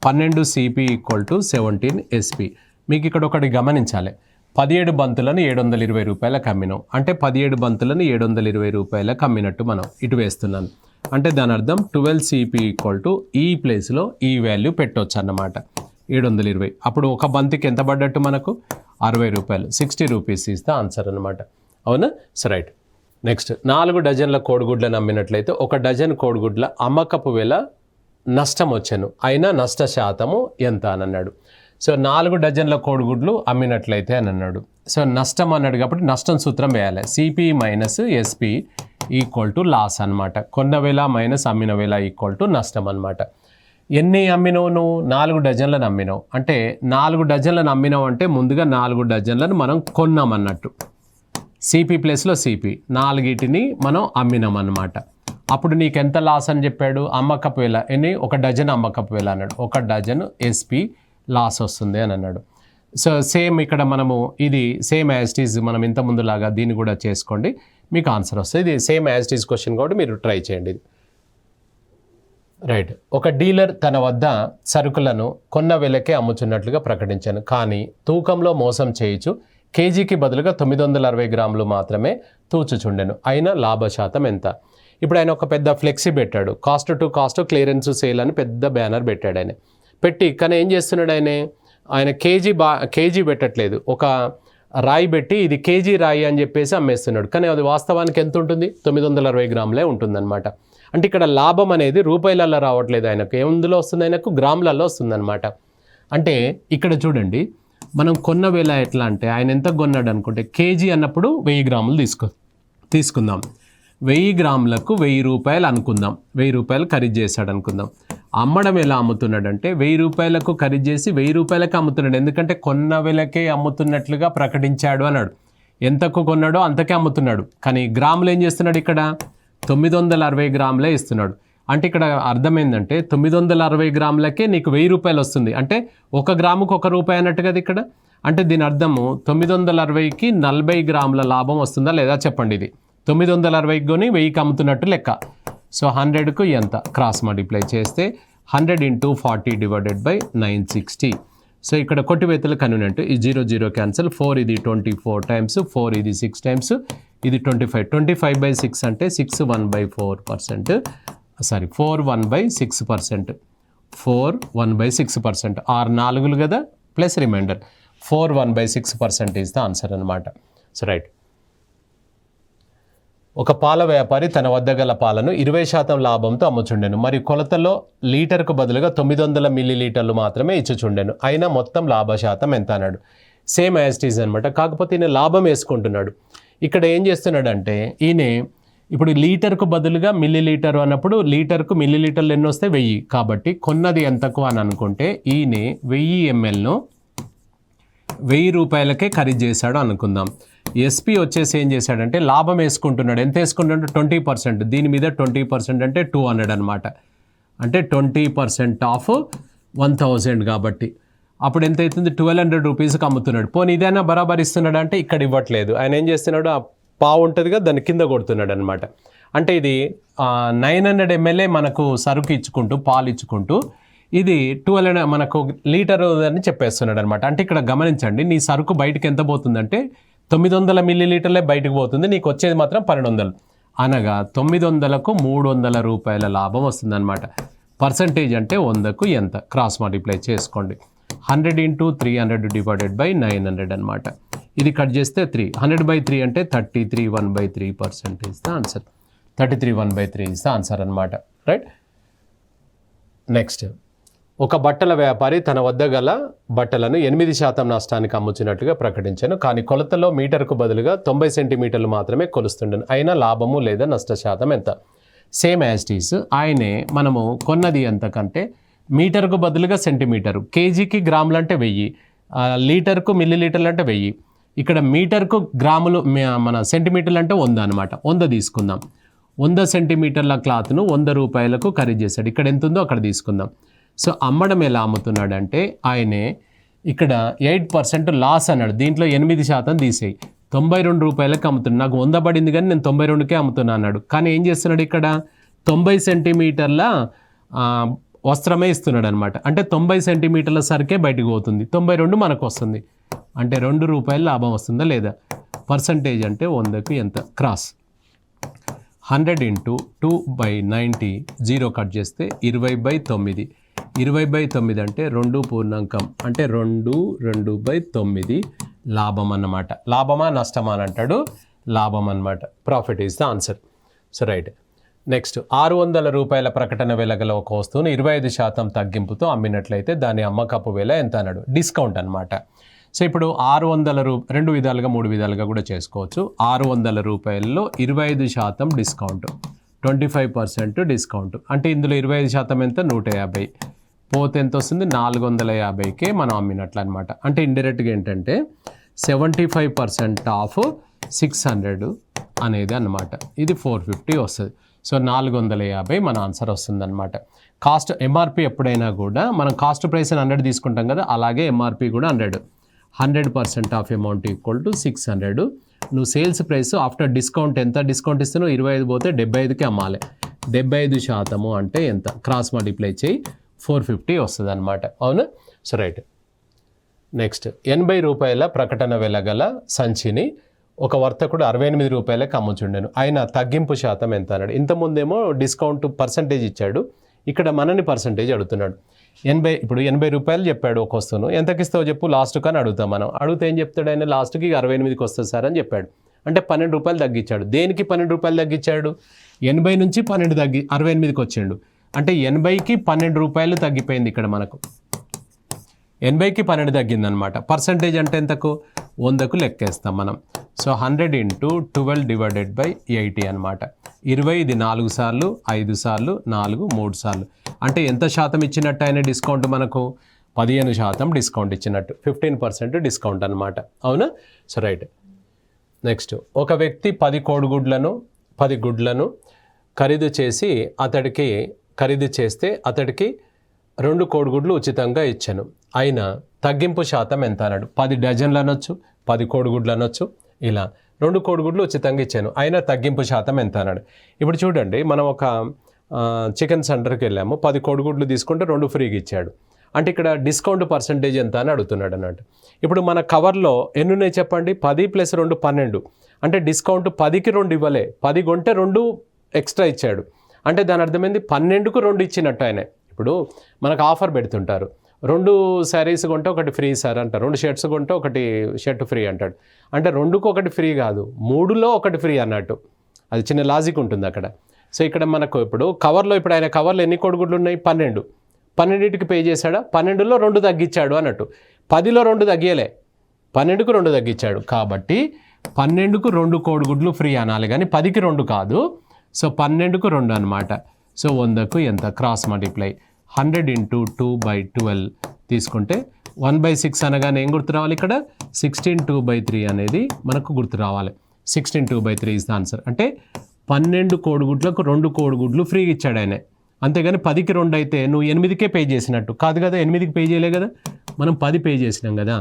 12 సిపి ఈక్వల్ టు 17 ఎస్పీ. మీకు ఇక్కడ ఒకటి గమనించాలి, 17 బంతులను 720 రూపాయలకు అమ్మినాం అంటే 17 బంతులను 720 రూపాయలకు అమ్మినట్టు మనం ఇటు వేస్తున్నాను. అంటే దాని అర్థం 12 సిపి ఈక్వల్ టు ఈ ప్లేస్లో ఈ వాల్యూ పెట్టవచ్చు అన్నమాట, 720. అప్పుడు ఒక బంతికి ఎంత పడ్డట్టు మనకు, 60 రూపాయలు, 60 రూపీస్ ఇస్ ద ఆన్సర్ అనమాట. అవునా. So right. నెక్స్ట్ 4 డజన్ల కోడిగుడ్లను అమ్మినట్లయితే 1 డజన్ కోడిగుడ్ల అమ్మకపు వేల నష్టం వచ్చాను, అయినా నష్ట శాతము ఎంత అని అన్నాడు. సో 4 డజన్ల కోడిగుడ్లు అమ్మినట్లయితే అని అన్నాడు. సో నష్టం అన్నాడు కాబట్టి నష్టం సూత్రం వేయాలి, CP minus SP equal to loss అనమాట. కొన్న వేల మైనస్ అమ్మిన వేల ఈక్వల్ టు నష్టం అనమాట. ఎన్ని అమ్మినావు నువ్వు, 4 డజన్లను అమ్మినావు. అంటే 4 డజన్లను అమ్మినావు అంటే ముందుగా 4 డజన్లను మనం కొన్నాం అన్నట్టు, సిపి ప్లస్లో సిపి 4టిని మనం అమ్మినాం అన్నమాట. అప్పుడు నీకు ఎంత లాస్ అని చెప్పాడు, అమ్మకపు వేల ఎన్ని, 1 డజన్ అమ్మకపు వేల అన్నాడు, 1 డజన్ ఎస్పీ లాస్ వస్తుంది అని అన్నాడు. సో సేమ్ ఇక్కడ మనము ఇది సేమ్ యాజ్ ఇట్ ఈజ్ మనం ఇంత ముందులాగా దీన్ని కూడా చేసుకోండి, మీకు ఆన్సర్ వస్తుంది. ఇది same as it is question కాబట్టి మీరు ట్రై చేయండి. రైట్. ఒక డీలర్ తన వద్ద సరుకులను కొన్న వేలకే అమ్ముతున్నట్లుగా ప్రకటించాను, కానీ తూకంలో మోసం చేయించు కేజీకి బదులుగా 960 గ్రాములు మాత్రమే తూచుచుండెను, అయినా లాభశాతం ఎంత. ఇప్పుడు ఆయన ఒక పెద్ద ఫ్లెక్సీ పెట్టాడు, cost to cost clearance sale అని పెద్ద బ్యానర్ పెట్టాడు. ఆయన పెట్టి కానీ ఏం చేస్తున్నాడు, ఆయన కేజీ పెట్టట్లేదు, ఒక రాయి పెట్టి ఇది కేజీ రాయి అని చెప్పేసి అమ్మేస్తున్నాడు. కానీ అది వాస్తవానికి ఎంత ఉంటుంది, 960 గ్రాములే ఉంటుందన్నమాట. అంటే ఇక్కడ లాభం అనేది రూపాయలలో రావట్లేదు, ఆయనకు ఎందులో వస్తుంది, ఆయనకు గ్రాములలో వస్తుందన్నమాట. అంటే ఇక్కడ చూడండి, మనం కొన్న వేల ఎట్లా అంటే ఆయన ఎంత కొన్నాడు అనుకుంటే, కేజీ అన్నప్పుడు 1000 గ్రాములు తీసుకుందాం, 1000 గ్రాములకు 1000 రూపాయలు అనుకుందాం, 1000 రూపాయలు ఖరీదు చేశాడు అనుకుందాం. అమ్మడం ఎలా అమ్ముతున్నాడంటే 1000 రూపాయలకు ఖరీదు చేసి 1000 రూపాయలకు అమ్ముతున్నాడు, ఎందుకంటే కొన్న వేలకే అమ్ముతున్నట్లుగా ప్రకటించాడు అన్నాడు. ఎంతకు కొన్నాడో అంతకే అమ్ముతున్నాడు, కానీ గ్రాములు ఏం చేస్తున్నాడు, ఇక్కడ 960 గ్రాములే ఇస్తున్నాడు. అంటే ఇక్కడ అర్థం ఏంటంటే 960 గ్రాములకే నీకు 1000 రూపాయలు వస్తుంది, అంటే 1 గ్రాముకు 1 రూపాయి అన్నట్టు కదా ఇక్కడ. అంటే దీని అర్థము 960కి 40 గ్రాముల లాభం వస్తుందా లేదా చెప్పండి. ఇది 960కి కొని 1000కి అమ్ముతున్నట్టు లెక్క. సో 100కు ఎంత, క్రాస్ మల్టిప్లై చేస్తే 100 × 40 / 960. సో ఇక్కడ కొట్టివేతలు కన్వీనియంట్, ఈ 0 0 క్యాన్సిల్, 4 ఇది 24 టైమ్స్, 4 ఇది 6 టైమ్స్, ఇది 25, 25/6 అంటే 6 1/4%, సారీ 4 1/6%, 4 1/6%, 6 4లు కదా plus remainder 4 1/6% is the answer అనమాట. So right. ఒక పాల వ్యాపారి తన వద్ద గల పాలను 20% లాభంతో అమ్ముచుండెను. మరి కొలతలో లీటర్కు బదులుగా 900 మిల్లీలీటర్లు మాత్రమే ఇచ్చుచుండెను. అయినా మొత్తం లాభశాతం ఎంత అన్నాడు. సేమ్ యాజ్ ఇట్ ఈజ్ అనమాట. కాకపోతే ఈయన లాభం వేసుకుంటున్నాడు. ఇక్కడ ఏం చేస్తున్నాడంటే ఈయన ఇప్పుడు లీటర్కు బదులుగా మిల్లీలీటర్ అన్నప్పుడు లీటర్కు మిల్లీలీటర్లు ఎన్ని వస్తే 1000. కాబట్టి కొన్నది ఎంతకు అని అనుకుంటే ఈయన 1000 mlను 1000 రూపాయలకే ఖరీదు చేశాడు అనుకుందాం. ఎస్పీ వచ్చేసి ఏం చేశాడంటే లాభం వేసుకుంటున్నాడు. ఎంత వేసుకుంటున్నాడు? 20%. దీని మీద 20% అంటే 200 అనమాట. అంటే 20% ఆఫ్ 1000 కాబట్టి అప్పుడు ఎంత అవుతుంది? 1200 రూపీస్కి అమ్ముతున్నాడు. పోనీ ఇదైనా బరాబర్ ఇస్తున్నాడు అంటే ఇక్కడ ఇవ్వట్లేదు. ఆయన ఏం చేస్తున్నాడు? ఆ పావు ఉంటుంది కదా దాన్ని కింద కొడుతున్నాడు అనమాట. అంటే ఇది 900 ml మనకు సరుకు ఇచ్చుకుంటూ పాలు ఇచ్చుకుంటూ ఇది 12 మనకు లీటర్ అని చెప్పేస్తున్నాడు అనమాట. అంటే ఇక్కడ గమనించండి, నీ సరుకు బయటకు ఎంత పోతుందంటే 900 మిల్లీలీటర్లే బయటకు పోతుంది, నీకు వచ్చేది మాత్రం 1200. అనగా 900కు 300 రూపాయల లాభం వస్తుందన్నమాట. పర్సంటేజ్ అంటే 100కు ఎంత? క్రాస్ మల్టిప్లై చేసుకోండి. 100 × 300 డివైడెడ్ బై 900 అనమాట. ఇది కట్ చేస్తే 3. 100/3 అంటే 33.1/3% is the answer. 33.1/3 is the answer అనమాట. రైట్. నెక్స్ట్, ఒక బట్టల వ్యాపారి తన వద్ద గల బట్టలను 8% నష్టానికి అమ్ముచినట్లుగా ప్రకటించాను. కానీ కొలతలో మీటర్కు బదులుగా 90 సెంటీమీటర్లు మాత్రమే కొలుస్తుండను. అయినా లాభము లేదా నష్టశాతం ఎంత? Same as it is. ఆయనే మనము కొన్నది ఎంతకంటే మీటర్కు బదులుగా సెంటీమీటరు, కేజీకి గ్రాములు అంటే 1000, లీటర్కు మిల్లీలీటర్లు అంటే 1000. ఇక్కడ మీటర్కు గ్రాములు మన సెంటీమీటర్లు అంటే 100 అనమాట. 100 తీసుకుందాం. 100 సెంటీమీటర్ల క్లాత్ను 100 రూపాయలకు ఖరీదు చేశాడు. ఇక్కడ ఎంత ఉందో అక్కడ తీసుకుందాం. సో అమ్మడం ఎలా అమ్ముతున్నాడంటే ఆయనే ఇక్కడ 8% లాస్ అన్నాడు. దీంట్లో 8% తీసేయి, 92 రూపాయలకి అమ్ముతున్నాడు. నాకు 100 పడింది కానీ నేను 92కే అమ్ముతున్నా అన్నాడు. కానీ ఏం చేస్తున్నాడు? ఇక్కడ 90 సెంటీమీటర్ల వస్త్రమే ఇస్తున్నాడు అనమాట. అంటే 90 సెంటీమీటర్ల సరికే బయటకు పోతుంది, 92 మనకు వస్తుంది. అంటే 2 రూపాయలు లాభం వస్తుందా లేదా? పర్సంటేజ్ అంటే 100కు ఎంత? క్రాస్. 100 × 2/90, 0 కట్ చేస్తే 20/9. 20/9 అంటే 2 పూర్ణాంకం అంటే 2/9 లాభం అన్నమాట. లాభమా నష్టమా అని అంటాడు? లాభం అన్నమాట. Profit is the answer. So right. Next, 600 రూపాయల ప్రకటన వెలగల ఒక వస్తువును 25% తగ్గింపుతో అమ్మినట్లయితే దాని అమ్మకపు వేల ఎంత అన్నాడు? డిస్కౌంట్ అనమాట. సో ఇప్పుడు 600 2 విధాలుగా 3 విధాలుగా కూడా చేసుకోవచ్చు. 600 రూపాయల్లో 25% డిస్కౌంట్, 25% డిస్కౌంట్ అంటే ఇందులో 25% ఎంత? 150. పోతే ఎంత వస్తుంది? 450కే మనం అమ్మినట్లు అనమాట. అంటే ఇండైరెక్ట్గా ఏంటంటే 75% ఆఫ్ 600 అనేది అనమాట. ఇది 450 వస్తుంది. సో 450 మన ఆన్సర్ వస్తుందన్నమాట. కాస్ట్ ఎంఆర్పి ఎప్పుడైనా కూడా మనం కాస్ట్ ప్రైస్ 100 తీసుకుంటాం కదా, అలాగే ఎంఆర్పి కూడా 100. 100% ఆఫ్ అమౌంట్ ఈక్వల్ టు 600. నువ్వు సేల్స్ ప్రైస్ ఆఫ్టర్ డిస్కౌంట్ ఎంత డిస్కౌంట్ ఇస్తున్నావు? 25 పోతే 75కి అమ్మాలి. 75% అంటే ఎంత? క్రాస్ మల్టిప్లై చేయి, 450 వస్తుంది అనమాట. అవునా? So right. నెక్స్ట్, 80 రూపాయల ప్రకటన వెలగల సంచిని ఒక వర్తకుడు 68 రూపాయలకు అమ్ముచుండెను. ఆయన తగ్గింపు శాతం ఎంత అన్నాడు? ఇంతకుముందేమో డిస్కౌంట్ పర్సంటేజ్ ఇచ్చాడు, ఇక్కడ మనని పర్సంటేజ్ అడుగుతున్నాడు. 80 ఇప్పుడు 80 రూపాయలు చెప్పాడు ఒక వస్తువును. ఎంతకి ఇస్తావు చెప్పు లాస్ట్ కానీ అడుగుతాం మనం. అడిగితే ఏం చెప్తాడు ఆయన? లాస్ట్కి 68కి వస్తుంది సార్ అని చెప్పాడు. అంటే 12 రూపాయలు తగ్గించాడు. దేనికి 12 రూపాయలు తగ్గించాడు? 80 నుంచి 12 తగ్గి 68కి వచ్చిండు. అంటే 80కి 12 రూపాయలు తగ్గిపోయింది ఇక్కడ మనకు. 80కి 12 తగ్గిందనమాట. పర్సంటేజ్ అంటే ఎంతకు? 100కు లెక్కేస్తాం మనం. సో 100 × 12 డివైడెడ్ బై 80 అనమాట. 20 ఇది 4 సార్లు, 5 సార్లు, 4 3 సార్లు. అంటే ఎంత శాతం ఇచ్చినట్టు ఆయన డిస్కౌంట్ మనకు? 15% డిస్కౌంట్ ఇచ్చినట్టు, 15% డిస్కౌంట్ అనమాట. అవునా? So right. నెక్స్ట్, ఒక వ్యక్తి 10 గుడ్లను ఖరీదు చేస్తే అతడికి 2 కోడిగుడ్లు ఉచితంగా ఇచ్చాను. అయినా తగ్గింపు శాతం ఎంత అన్నాడు? 10 డజన్లు అనొచ్చు, 10 కోడిగుడ్లు అనొచ్చు. ఇలా 2 కోడిగుడ్లు ఉచితంగా ఇచ్చాను, అయినా తగ్గింపు శాతం ఎంత అన్నాడు? ఇప్పుడు చూడండి, మనం ఒక చికెన్ సెంటర్కి వెళ్ళాము, 10 కోడిగుడ్లు తీసుకుంటే 2 ఫ్రీగా ఇచ్చాడు. అంటే ఇక్కడ డిస్కౌంట్ పర్సంటేజ్ ఎంత అని అడుగుతున్నాడు అన్నట్టు. ఇప్పుడు మన కవర్లో ఎన్ని ఉన్నాయి చెప్పండి? 10 + 2 12. అంటే డిస్కౌంట్ 10కి 2 ఇవ్వలే, 10 కొంటే 2 ఎక్స్ట్రా ఇచ్చాడు. అంటే దాని అర్థమైంది 12కు 2 ఇచ్చినట్టు ఆయన. ఇప్పుడు మనకు ఆఫర్ పెడుతుంటారు, 2 శారీస్ కొంటే 1 ఫ్రీ సార్ అంటారు, 2 షర్ట్స్ కొంటే 1 షర్ట్ ఫ్రీ అంటాడు. అంటే 2కు 1 ఫ్రీ కాదు, 3లో 1 ఫ్రీ అన్నట్టు. అది చిన్న లాజిక్ ఉంటుంది అక్కడ. సో ఇక్కడ మనకు ఇప్పుడు కవర్లో ఇప్పుడు ఆయన కవర్లో ఎన్ని కోడిగుడ్లు ఉన్నాయి? 12. 12కి పే చేశాడా? 12లో 2 తగ్గించాడు అన్నట్టు. 10లో 2 తగ్గియలే, 12కు 2 తగ్గించాడు. కాబట్టి 12కు 2 కోడిగుడ్లు ఫ్రీ అనాలి, కానీ 10కి 2 కాదు. సో 12కు 2 అనమాట. సో 100కు ఎంత? క్రాస్ మల్టిప్లై 100 × 2/12 తీసుకుంటే 1/6 అనగానే ఏం గుర్తు రావాలి? ఇక్కడ 16 2/3 అనేది మనకు గుర్తు రావాలి. 16 2/3 ఇస్ ద ఆన్సర్. అంటే 12 కోడిగుడ్లకు 2 కోడిగుడ్లు ఫ్రీగా ఇచ్చాడు ఆయన. అంతేగాని 10కి 2 అయితే నువ్వు 8కే పే చేసినట్టు కాదు కదా, 8కి పే చేయలే కదా, మనం 10 పే చేసినాం కదా.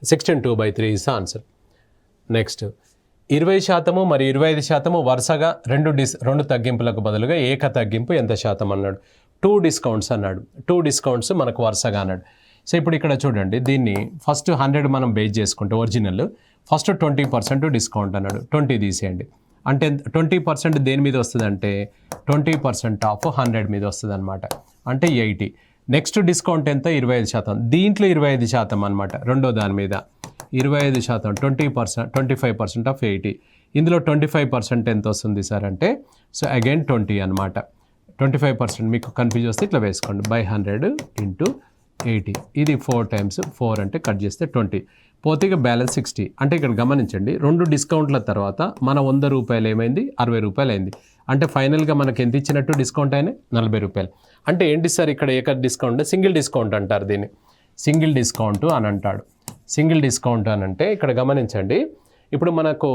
16 2/3 ఇస్ ద ఆన్సర్. నెక్స్ట్ 20% మరియు 25% వరుసగా రెండు తగ్గింపులకు బదులుగా ఏక తగ్గింపు ఎంత శాతం అన్నాడు. 2 డిస్కౌంట్స్ అన్నాడు. 2 డిస్కౌంట్స్ మనకు వరుసగా అన్నాడు. సో ఇప్పుడు ఇక్కడ చూడండి, దీన్ని ఫస్ట్ 100 మనం బేస్ చేసుకుంటే ఒరిజినల్, ఫస్ట్ 20% డిస్కౌంట్ అన్నాడు. 20 తీసేయండి. అంటే 20% దేని మీద వస్తుంది అంటే 20% ఆఫ్ 100 మీద వస్తుంది అనమాట. అంటే 80. నెక్స్ట్ డిస్కౌంట్ ఎంత? 25%. దీంట్లో 25% అనమాట. రెండో దాని మీద 25%, 20%, 25% ఆఫ్ 80. ఇందులో 25% ఎంత వస్తుంది సార్ అంటే, సో అగైన్ 20 అనమాట. 25% మీకు కన్ఫ్యూజ్ వస్తే ఇట్లా వేసుకోండి, బై 100 × 80. ఇది 4 times 4 అంటే కట్ చేస్తే 20 పోతే ఇక బ్యాలెన్స్ 60. అంటే ఇక్కడ గమనించండి, 2 డిస్కౌంట్ల తర్వాత మన 100 రూపాయలు ఏమైంది? 60 రూపాయలు అయింది. అంటే ఫైనల్గా మనకి ఎంత ఇచ్చినట్టు డిస్కౌంట్ అయినా 40 రూపాయలు. అంటే ఏంటి సార్ ఇక్కడ ఏక డిస్కౌంట్? సింగిల్ డిస్కౌంట్ అంటారు దీన్ని, సింగిల్ డిస్కౌంట్ అని అంటాడు. సింగిల్ డిస్కౌంట్ అని అంటే ఇక్కడ గమనించండి, ఇప్పుడు మనకు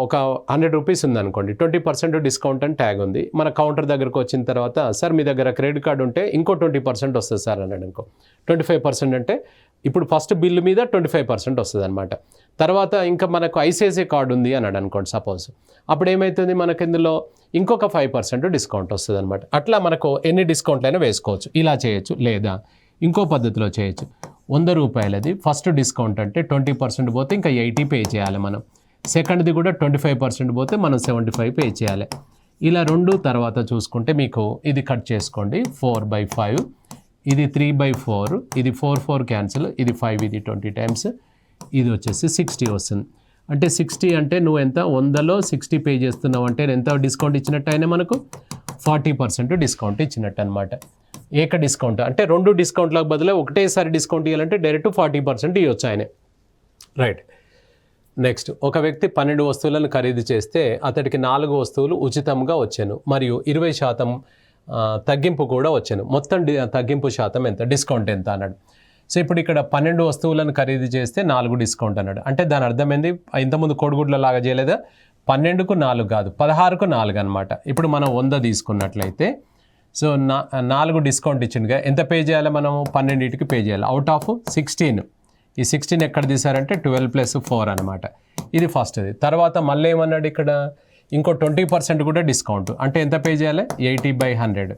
ఒక 100 రూపీస్ ఉందనుకోండి, 20% డిస్కౌంట్ అని ట్యాగ్ ఉంది. మన కౌంటర్ దగ్గరకు వచ్చిన తర్వాత, సార్ మీ దగ్గర క్రెడిట్ కార్డు ఉంటే ఇంకో 20% వస్తుంది సార్ అన్నాడు అనుకో. 25% అంటే ఇప్పుడు ఫస్ట్ బిల్లు మీద 25% వస్తుంది అనమాట. తర్వాత ఇంకా మనకు ఐసిఐసిఐ కార్డు ఉంది అన్నాడు అనుకోండి సపోజ్, అప్పుడు ఏమవుతుంది? మనకు ఇందులో ఇంకొక 5% డిస్కౌంట్ వస్తుంది అనమాట. అట్లా మనకు ఎన్ని డిస్కౌంట్లైనా వేసుకోవచ్చు. ఇలా చేయొచ్చు, లేదా ఇంకో పద్ధతిలో చేయొచ్చు. 100 రూపాయలది ఫస్ట్ డిస్కౌంట్ అంటే 20% పోతే ఇంకా 80 పే చేయాలి మనం. సెకండ్ది కూడా 25% పోతే మనం 75 పే చేయాలి. ఇలా 2 తర్వాత చూసుకుంటే మీకు ఇది కట్ చేసుకోండి, 4/5, ఇది 3/4, ఇది 4 క్యాన్సిల్, ఇది 5, ఇది 20 టైమ్స్, ఇది వచ్చేసి 60 వస్తుంది. అంటే 60 అంటే నువ్వు ఎంత 100లో 60 పే చేస్తున్నావు అంటే ఎంత డిస్కౌంట్ ఇచ్చినట్టు అయినా మనకు 40% డిస్కౌంట్ ఇచ్చినట్టు అనమాట. ఏక డిస్కౌంట్ అంటే 2 డిస్కౌంట్లకు బదులు ఒకటేసారి డిస్కౌంట్ ఇవ్వాలంటే డైరెక్ట్ 40% ఇవ్వచ్చు ఆయన. రైట్. నెక్స్ట్, ఒక వ్యక్తి 12 వస్తువులను ఖరీదు చేస్తే అతడికి 4 వస్తువులు ఉచితంగా వచ్చాను మరియు 20% తగ్గింపు కూడా వచ్చాను. మొత్తం తగ్గింపు శాతం ఎంత? డిస్కౌంట్ ఎంత అన్నాడు. సో ఇప్పుడు ఇక్కడ 12 వస్తువులను ఖరీదు చేస్తే 4 డిస్కౌంట్ అన్నాడు. అంటే దాని అర్థమైంది, ఇంతకుముందు కోడిగుడ్ల లాగా చేయలేదా? 12కు 4 కాదు, 16కు 4 అనమాట. ఇప్పుడు మనం 100 తీసుకున్నట్లయితే సో 4 డిస్కౌంట్ ఇచ్చిందిగా, ఎంత పే చేయాలి మనము? 12కి పే చేయాలి. అవుట్ ఆఫ్ 16, ఈ 16 ఎక్కడ తీసారంటే 12 + 4 అనమాట. ఇది ఫస్ట్ది. తర్వాత మళ్ళీ ఏమన్నాడు ఇక్కడ, ఇంకో 20% కూడా డిస్కౌంట్. అంటే ఎంత పే చేయాలి? 80/100.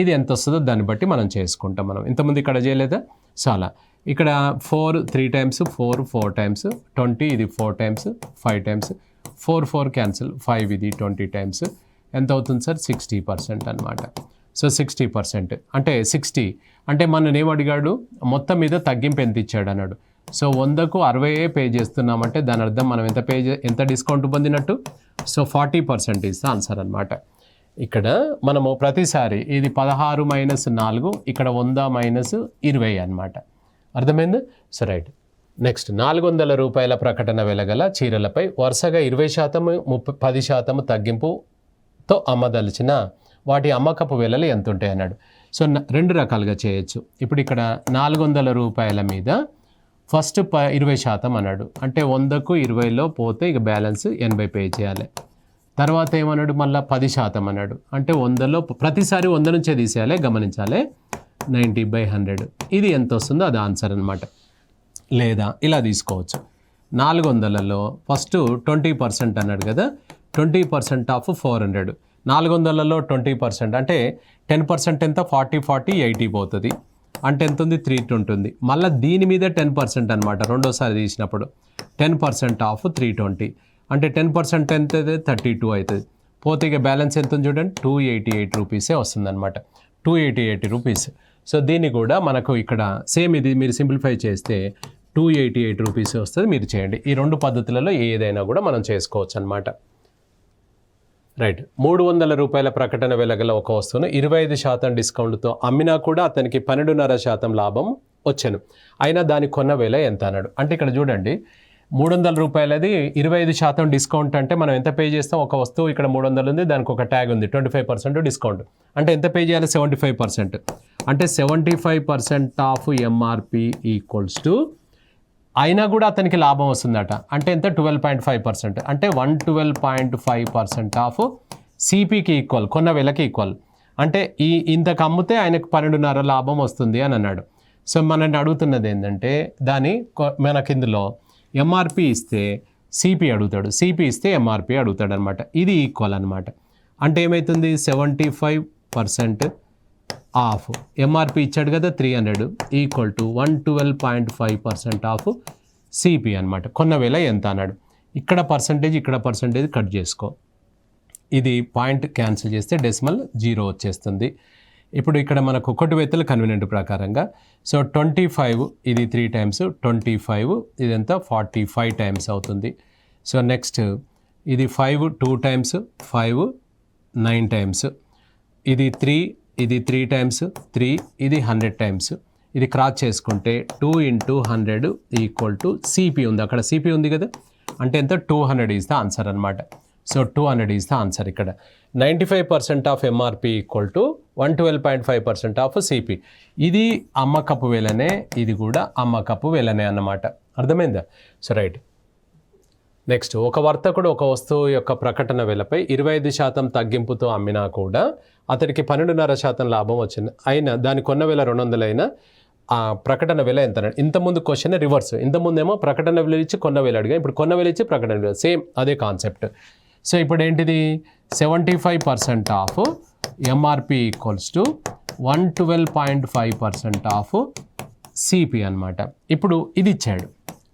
ఇది ఎంత వస్తుందో దాన్ని బట్టి మనం చేసుకుంటాం. మనం ఇంతకుముందు ఇక్కడ చేయలేదా? చాలా. ఇక్కడ 4 3 టైమ్స్, 4 టైమ్స్, 20, ఇది 4 టైమ్స్, 5 టైమ్స్, 4 క్యాన్సిల్, 5, ఇది 20 టైమ్స్. ఎంత అవుతుంది సార్? 60% అనమాట. సో 60% అంటే 60 అంటే మనం ఏమడిగాడు? మొత్తం మీద తగ్గింపు ఎంత ఇచ్చాడు అన్నాడు. సో 100కు 60 పే చేస్తున్నామంటే దాని అర్థం మనం ఎంత డిస్కౌంట్ పొందినట్టు? సో 40% ఇస్ ఆన్సర్ అనమాట. ఇక్కడ మనము ప్రతిసారి ఇది 16 - 4, ఇక్కడ 100 - 20 అనమాట. అర్థమైంది? So right. నెక్స్ట్, 400 రూపాయల ప్రకటన వెలగల చీరలపై వరుసగా 20%, 10% తగ్గింపుతో అమ్మదలిచిన వాటి అమ్మకపు వెలలు ఎంత ఉంటాయి అన్నాడు. సో 2 రకాలుగా చేయొచ్చు. ఇప్పుడు ఇక్కడ 400 రూపాయల మీద ఫస్ట్ 20% అన్నాడు. అంటే 100కు 20లో పోతే ఇక బ్యాలెన్స్ 80 పే చేయాలి. తర్వాత ఏమన్నాడు? మళ్ళీ 10% అన్నాడు. అంటే 100లో ప్రతిసారి 100 నుంచే తీసేయాలి, గమనించాలి. 90/100 ఇది ఎంత వస్తుందో అది ఆన్సర్ అనమాట. లేదా ఇలా తీసుకోవచ్చు, 400లలో ఫస్ట్ 20% అన్నాడు కదా, 20% ఆఫ్ 400. 400లలో 20% అంటే 10% ఎంత? 40, 80 పోతుంది. అంటే ఎంత ఉంది? 320 ఉంటుంది. మళ్ళీ దీని మీద 10% అనమాట. రెండోసారి తీసినప్పుడు 10% ఆఫ్ 320 అంటే 10% ఎంత? 32 అవుతుంది. పోతే ఇక బ్యాలెన్స్ ఎంత ఉంది చూడండి, 288 రూపీసే వస్తుంది అనమాట. 288 రూపీస్. సో దీన్ని కూడా మనకు ఇక్కడ సేమ్ ఇది మీరు సింప్లిఫై చేస్తే 288 రూపీసే వస్తుంది. మీరు చేయండి. ఈ 2 పద్ధతులలో ఏదైనా కూడా మనం చేసుకోవచ్చు అనమాట. రైట్. 300 రూపాయల ప్రకటన వెల గల ఒక వస్తువును 25% డిస్కౌంట్తో అమ్మినా కూడా అతనికి 12.5% లాభం వచ్చాను. అయినా దాని కొన్న వేల ఎంత అన్నాడు. అంటే ఇక్కడ చూడండి 300 రూపాయలది 25% డిస్కౌంట్ అంటే మనం ఎంత పే చేస్తాం? ఒక వస్తువు ఇక్కడ 300 ఉంది, దానికి ఒక ట్యాగ్ ఉంది 25% డిస్కౌంట్. అంటే ఎంత పే చేయాలి? 75%. అంటే 75% ఆఫ్ ఎంఆర్పి ఈక్వల్స్ టు అయినా కూడా అతనికి లాభం వస్తుందట. అంటే ఎంత? 12.5%. అంటే 112.5% ఆఫ్ సిపికి ఈక్వల్, కొన్న వేలకి ఈక్వల్. అంటే ఇంతకు అమ్మితే ఆయనకు 12.5 లాభం వస్తుంది అని అన్నాడు. సో మనల్ని అడుగుతున్నది ఏంటంటే మనకి ఇందులో ఎంఆర్పి ఇస్తే సిపి అడుగుతాడు, సిపి ఇస్తే ఎంఆర్పి అడుగుతాడు అనమాట. ఇది ఈక్వల్ అనమాట. అంటే ఏమవుతుంది? 75% ఆఫ్ ఎంఆర్పి ఇచ్చాడు కదా 300 ఈక్వల్ టు 112.5% ఆఫ్ సిపి అనమాట. కొన్న వేల ఎంత అన్నాడు. ఇక్కడ పర్సంటేజ్ కట్ చేసుకో. ఇది పాయింట్ క్యాన్సిల్ చేస్తే డెసిమల్ 0 వచ్చేస్తుంది. ఇప్పుడు ఇక్కడ మనకు ఒకటి వెత్తలు కన్వీనియంట్ ప్రకారంగా. సో 25 ఇది 3 టైమ్స్, 25 ఇదంతా 45 టైమ్స్ అవుతుంది. సో నెక్స్ట్ ఇది 5 2 టైమ్స్, 5 9 టైమ్స్, ఇది 3 టైమ్స్ 3, ఇది 100 టైమ్స్. ఇది క్రాస్ చేసుకుంటే 2 × 100 ఈక్వల్ టు సిపి ఉంది, అక్కడ సిపి ఉంది కదా, అంటే ఎంత? 200 ఈజ్ ద ఆన్సర్ అనమాట. So 200 is the answer. ఇక్కడ 95% of MRP equal to 112.5% of CP. ఇది అమ్మకపు వేలనే, ఇది కూడా అమ్మకపు వేలనే అన్నమాట. అర్థమైందా? So right. నెక్స్ట్, ఒక వర్తకుడు ఒక వస్తువు యొక్క ప్రకటన వెలపై 25% తగ్గింపుతో అమ్మినా కూడా అతనికి 12.5% లాభం వచ్చింది. అయినా దాని కొన్న వేల 200 అయినా ఆ ప్రకటన వేల ఎంత? ఇంతకుముందు క్వశ్చన్ రివర్స్. ఇంతకుముందేమో ప్రకటన వేల ఇచ్చి కొన్న వేల అడిగా, ఇప్పుడు కొన్న వేల ఇచ్చి ప్రకటన వేల, సేమ్ అదే కాన్సెప్ట్. సో ఇప్పుడు ఏంటిది? 75% of MRP equals to 112.5% of CP అనమాట. ఇప్పుడు ఇది ఇచ్చాడు,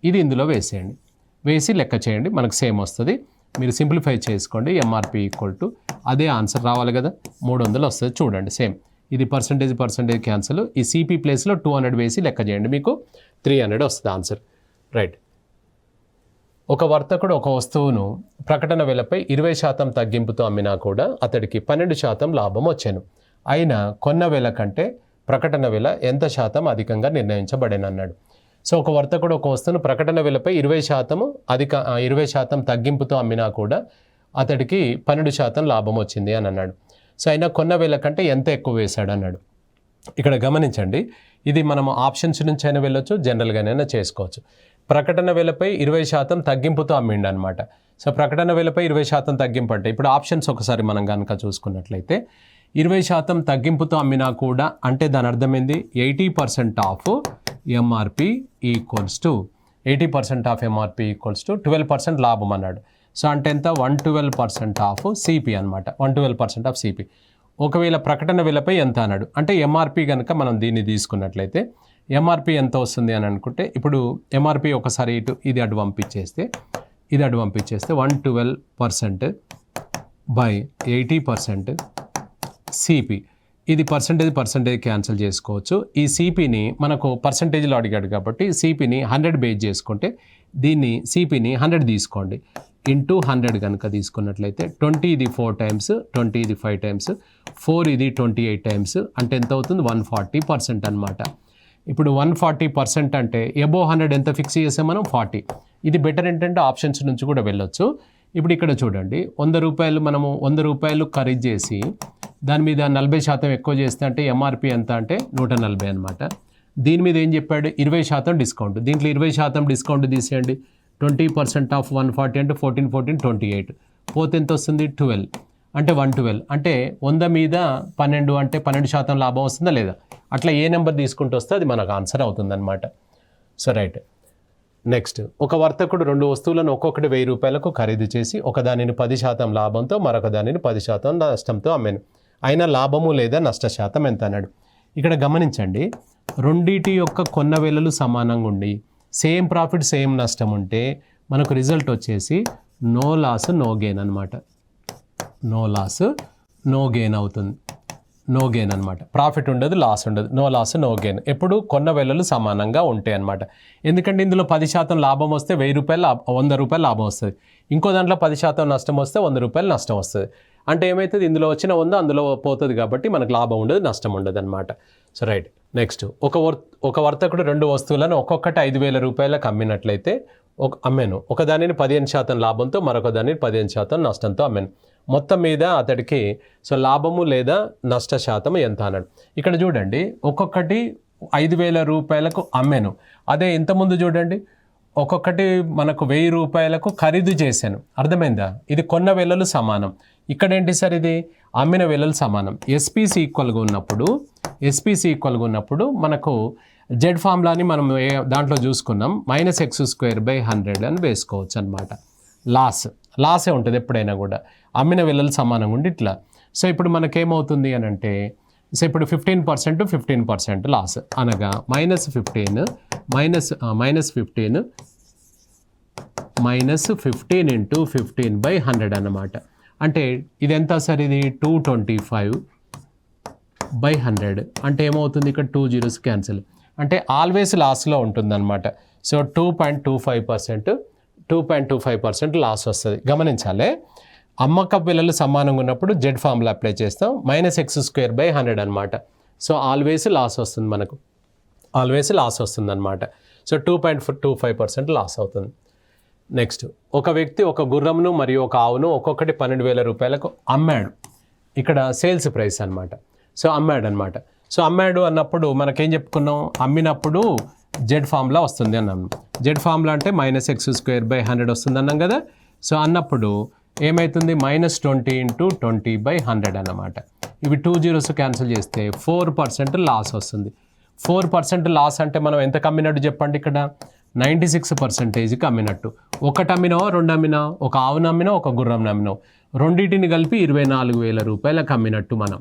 ఇది ఇందులో వేసేయండి, వేసి లెక్క చేయండి, మనకు సేమ్ వస్తుంది. మీరు సింప్లిఫై చేసుకోండి. ఎంఆర్పి ఈక్వల్ టు అదే ఆన్సర్ రావాలి కదా, 300 వస్తుంది. చూడండి సేమ్, ఇది పర్సంటేజ్ క్యాన్సల్. ఈ సిపి ప్లేస్లో 200 వేసి లెక్క చేయండి, మీకు 300 వస్తుంది ఆన్సర్. రైట్. ఒక వర్తకుడు ఒక వస్తువును ప్రకటన వెలపై 20% తగ్గింపుతో అమ్మినా కూడా అతడికి 12% లాభం వచ్చాను. అయినా కొన్న వేల కంటే ప్రకటన వేల ఎంత శాతం అధికంగా నిర్ణయించబడేనన్నాడు. సో ఒక వర్తకుడు ఒక వస్తువును ప్రకటన వేలపై 20% తగ్గింపుతో అమ్మినా కూడా అతడికి 12% లాభం వచ్చింది అని అన్నాడు. సో అయినా కొన్న వేల కంటే ఎంత ఎక్కువ వేశాడు అన్నాడు. ఇక్కడ గమనించండి, ఇది మనం ఆప్షన్స్ నుంచి అయినా వెళ్ళొచ్చు, జనరల్గానైనా చేసుకోవచ్చు. ప్రకటన వేలపై 20% తగ్గింపుతో అమ్మిండు అనమాట. సో ప్రకటన వేలపై 20% తగ్గింపు అంటే ఇప్పుడు ఆప్షన్స్ ఒకసారి మనం కనుక చూసుకున్నట్లయితే 20% తగ్గింపుతో అమ్మినా కూడా అంటే దాని అర్థమైంది 80% of MRP equals to 80% of MRP equals to 12% లాభం అన్నాడు. సో అంటే ఎంత? 112% ఆఫ్ సిపి అనమాట. 112% ఆఫ్ సిపి. ఒకవేళ ప్రకటన విలపై ఎంత అన్నాడు అంటే ఎంఆర్పి కనుక మనం దీన్ని తీసుకున్నట్లయితే ఎంఆర్పి ఎంత వస్తుంది అని అనుకుంటే ఇప్పుడు ఎంఆర్పి ఒకసారి ఇటు ఇది అటు పంపించేస్తే 112% బై 80% సిపి. ఇది పర్సంటేజ్ క్యాన్సిల్ చేసుకోవచ్చు. ఈ సిపిని మనకు పర్సంటేజ్లో అడిగాడు కాబట్టి సిపిని 100 బేస్ చేసుకుంటే దీన్ని సిపిని 100 తీసుకోండి. ఇంటూ 100 కనుక తీసుకున్నట్లయితే 20 ఇది 4 టైమ్స్, 20 ఇది 5 టైమ్స్, 4 ఇది 28 టైమ్స్, అంటే ఎంత అవుతుంది? 140% అనమాట. ఇప్పుడు 140% అంటే అబోవ్ 100 ఎంత ఫిక్స్ చేసాం మనం? 40. ఇది బెటర్ ఏంటంటే ఆప్షన్స్ నుంచి కూడా వెళ్ళొచ్చు. ఇప్పుడు ఇక్కడ చూడండి, 100 రూపాయలు మనము 100 రూపాయలు ఖరీదు చేసి దాని మీద 40% ఎక్కువ చేస్తే అంటే ఎంఆర్పి ఎంత అంటే 140 అనమాట. దీని మీద ఏం చెప్పాడు? 20% డిస్కౌంట్. దీంట్లో 20% డిస్కౌంట్ తీసేయండి. 20% ఆఫ్ 140 అంటే 14 28 పోతే ఎంత వస్తుంది? 12 అంటే 112 అంటే 100 మీద 12 అంటే 12% లాభం వస్తుందా లేదా? అట్లా ఏ నెంబర్ తీసుకుంటూ వస్తే అది మనకు ఆన్సర్ అవుతుందన్నమాట. So right. నెక్స్ట్, ఒక వర్తకుడు 2 వస్తువులను ఒక్కొక్కటి 1000 రూపాయలకు ఖరీదు చేసి ఒక దానిని 10% లాభంతో మరొక దానిని 10% నష్టంతో అమ్మాను. అయినా లాభము లేదా నష్ట శాతం ఎంత అన్నాడు. ఇక్కడ గమనించండి, రెండిటి యొక్క కొన్న వేలలు సమానంగా ఉండి సేమ్ ప్రాఫిట్ సేమ్ నష్టం ఉంటే మనకు రిజల్ట్ వచ్చేసి నో లాస్ నో గెయిన్ అనమాట. నో లాస్ నో గెయిన్ అవుతుంది. నో గెయిన్ అనమాట. ప్రాఫిట్ ఉండదు, లాస్ ఉండదు. No loss no gain. ఎప్పుడు కొన్న వేలలు సమానంగా ఉంటాయి అనమాట. ఎందుకంటే ఇందులో 10% లాభం వస్తే 100 రూపాయలు లాభం వస్తుంది. ఇంకో దాంట్లో 10% నష్టం వస్తే 100 రూపాయలు నష్టం వస్తుంది. అంటే ఏమవుతుంది, ఇందులో వచ్చిన 100 అందులో పోతుంది కాబట్టి మనకు లాభం ఉండదు, నష్టం ఉండదు అనమాట. So right. నెక్స్ట్, ఒక వర్తకుడు 2 వస్తువులను ఒక్కొక్కటి 5,000 రూపాయలకు అమ్మినట్లయితే అమ్మాను. ఒక దానిని 15% లాభంతో, మరొక దానిని 15% నష్టంతో అమ్మాను. మొత్తం మీద అతడికి సో లాభము లేదా నష్ట శాతం ఎంత అన్నాడు. ఇక్కడ చూడండి, ఒక్కొక్కటి 5,000 రూపాయలకు అమ్మాను. అదే ఇంతకుముందు చూడండి, ఒక్కొక్కటి మనకు 1,000 రూపాయలకు ఖరీదు చేశాను. అర్థమైందా? ఇది కొన్న వెలలు సమానం. ఇక్కడ ఏంటి సార్, ఇది అమ్మిన వెలలు సమానం. ఎస్పీసీ ఈక్వల్గా ఉన్నప్పుడు మనకు జెడ్ ఫార్ములాని మనం దాంట్లో చూసుకున్నాం, -x²/100 అని వేసుకోవచ్చు అనమాట. లాసే ఉంటుంది ఎప్పుడైనా కూడా, అమ్మిన వెలలు సమానంగా ఉండి ఇట్లా. సో ఇప్పుడు మనకేమవుతుంది అని అంటే, సో ఇప్పుడు 15% లాస్ అనగా -15 into 15/100 అన్నమాట. అంటే ఇది ఎంత సార్, ఇది 225/100 అంటే ఏమవుతుంది, ఇక్కడ 2 zeros క్యాన్సిల్, అంటే ఆల్వేస్ లాస్లో ఉంటుందన్నమాట. సో 2.25% లాస్ వస్తుంది. గమనించాలి, అమ్మక విలువలు సమానంగా ఉన్నప్పుడు జెడ్ ఫార్ములా అప్లై చేస్తాం, -x²/100 అనమాట. సో ఆల్వేస్ లాస్ వస్తుంది మనకు, అనమాట. సో 2.25% లాస్ అవుతుంది. నెక్స్ట్, ఒక వ్యక్తి ఒక గుర్రంను మరియు ఒక ఆవును ఒక్కొక్కటి 12,000 రూపాయలకు అమ్మాడు. ఇక్కడ సేల్స్ ప్రైస్ అనమాట. సో అమ్మాడు అన్నప్పుడు మనకేం చెప్పుకున్నాం, అమ్మినప్పుడు జెడ్ ఫార్ములా వస్తుంది అన్నాము. జెడ్ ఫార్ములా అంటే -x²/100 వస్తుంది అన్నాం కదా. సో అన్నప్పుడు ఏమవుతుంది, -20 into 20/100 అన్నమాట. ఇవి 2 zeros క్యాన్సిల్ చేస్తే 4% లాస్ వస్తుంది. 4% లాస్ అంటే మనం ఎంత కమ్మినట్టు చెప్పండి, ఇక్కడ 96%కి అమ్మినట్టు. ఒకటి అమ్మినావో 2 అమ్మినావు, ఒక ఆవును అమ్మినావు, ఒక గుర్రం అమ్మినావు, రెండింటిని కలిపి 24,000 రూపాయలకు అమ్మినట్టు మనం.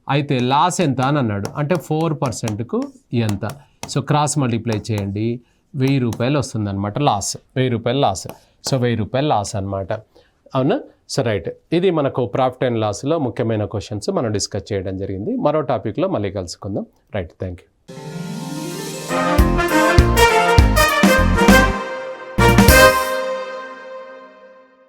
అయితే లాస్ ఎంత అని అన్నాడు, అంటే 4%కు ఎంత. సో క్రాస్ మల్టిప్లై చేయండి, 1,000 రూపాయలు వస్తుంది అనమాట లాస్. 1,000 రూపాయలు లాస్. సో 1,000 రూపాయలు లాస్ అనమాట. అవునా? So right. ఇది మనకు ప్రాఫిట్ అండ్ లాస్లో ముఖ్యమైన క్వశ్చన్స్ మనం డిస్కస్ చేయడం జరిగింది. మరో టాపిక్లో మళ్ళీ కలుసుకుందాం. Right, thank you.